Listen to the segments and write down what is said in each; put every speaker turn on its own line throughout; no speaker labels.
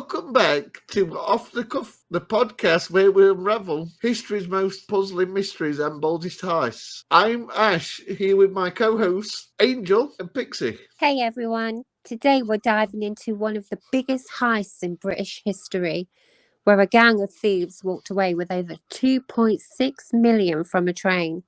Welcome back to Off the Cuff, the podcast where we unravel history's most puzzling mysteries and boldest heists. I'm Ash, here with my co-hosts, Angel and Pixie.
Hey everyone, today we're diving into one of the biggest heists in British history, where a gang of thieves walked away with over 2.6 million from a train.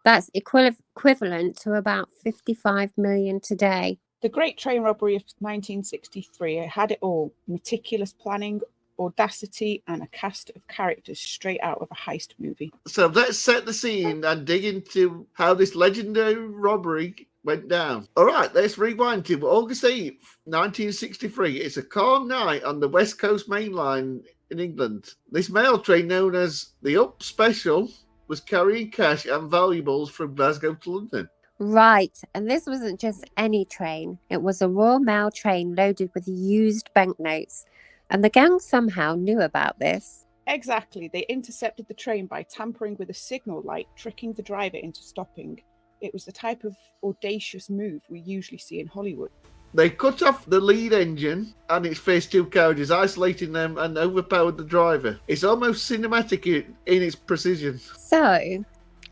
That's equivalent to about 55 million today.
The Great Train Robbery of 1963 had it all: meticulous planning, audacity, and a cast of characters straight out of a heist movie.
So let's set the scene and dig into how this legendary robbery went down. All right, let's rewind to August 8th, 1963. It's a calm night on the West Coast Main Line in England. This mail train, known as the Up Special, was carrying cash and valuables from Glasgow to London.
Right, and this wasn't just any train. It was a Royal Mail train loaded with used banknotes, and the gang somehow knew about this.
Exactly. They intercepted the train by tampering with a signal light, tricking the driver into stopping. It was the type of audacious move we usually see in Hollywood.
They cut off the lead engine and its first two carriages, isolating them, and overpowered the driver. It's almost cinematic in its precision.
So,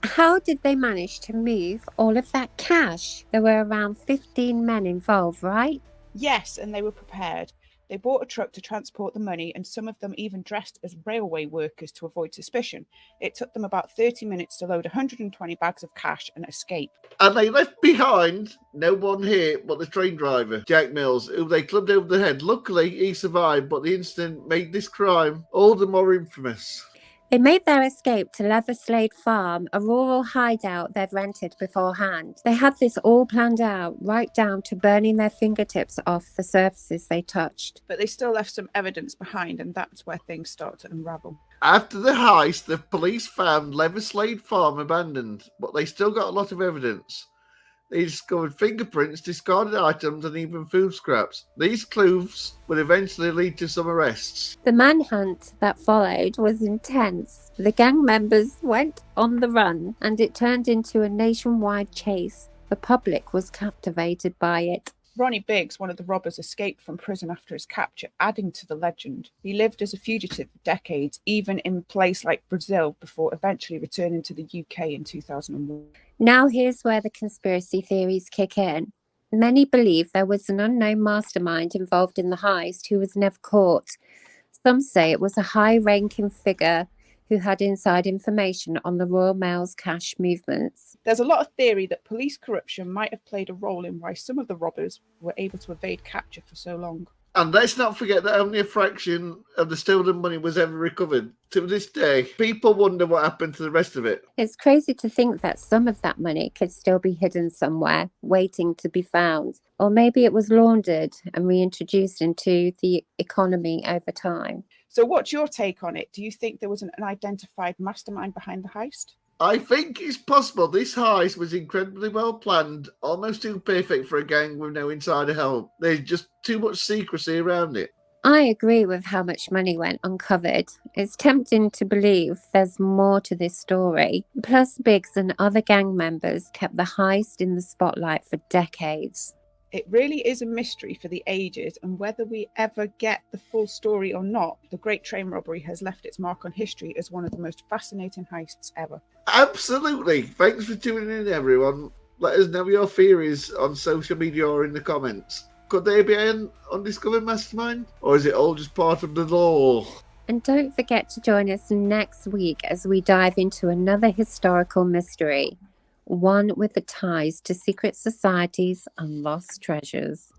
how did they manage to move all of that cash? There were around 15 men involved, right?
Yes, and they were prepared. They bought a truck to transport the money, and some of them even dressed as railway workers to avoid suspicion. It took them about 30 minutes to load 120 bags of cash and escape.
And they left behind no one here but the train driver, Jack Mills, who they clubbed over the head. Luckily, he survived, but the incident made this crime all the more infamous.
They made their escape to Leatherslade Farm, a rural hideout they'd rented beforehand. They had this all planned out, right down to burning their fingertips off the surfaces they touched.
But they still left some evidence behind, and that's where things start to unravel.
After the heist, the police found Leatherslade Farm abandoned, but they still got a lot of evidence. They discovered fingerprints, discarded items, and even food scraps. These clues would eventually lead to some arrests.
The manhunt that followed was intense. The gang members went on the run, and it turned into a nationwide chase. The public was captivated by it.
Ronnie Biggs, one of the robbers, escaped from prison after his capture, adding to the legend. He lived as a fugitive for decades, even in a place like Brazil, before eventually returning to the UK in 2001.
Now here's where the conspiracy theories kick in. Many believe there was an unknown mastermind involved in the heist who was never caught. Some say it was a high-ranking figure who had inside information on the Royal Mail's cash movements.
There's a lot of theory that police corruption might have played a role in why some of the robbers were able to evade capture for so long.
And let's not forget that only a fraction of the stolen money was ever recovered. To this day, people wonder what happened to the rest of it.
It's crazy to think that some of that money could still be hidden somewhere, waiting to be found. Or maybe it was laundered and reintroduced into the economy over time.
So what's your take on it? Do you think there was an unidentified mastermind behind the heist?
I think it's possible this heist was incredibly well planned, almost too perfect for a gang with no insider help. There's just too much secrecy around it.
I agree with how much money went uncovered. It's tempting to believe there's more to this story. Plus, Biggs and other gang members kept the heist in the spotlight for decades.
It really is a mystery for the ages, and whether we ever get the full story or not, the Great Train Robbery has left its mark on history as one of the most fascinating heists ever.
Absolutely. Thanks for tuning in, everyone. Let us know your theories on social media or in the comments. Could there be an undiscovered mastermind? Or is it all just part of the law?
And don't forget to join us next week as we dive into another historical mystery. One with the ties to secret societies and lost treasures.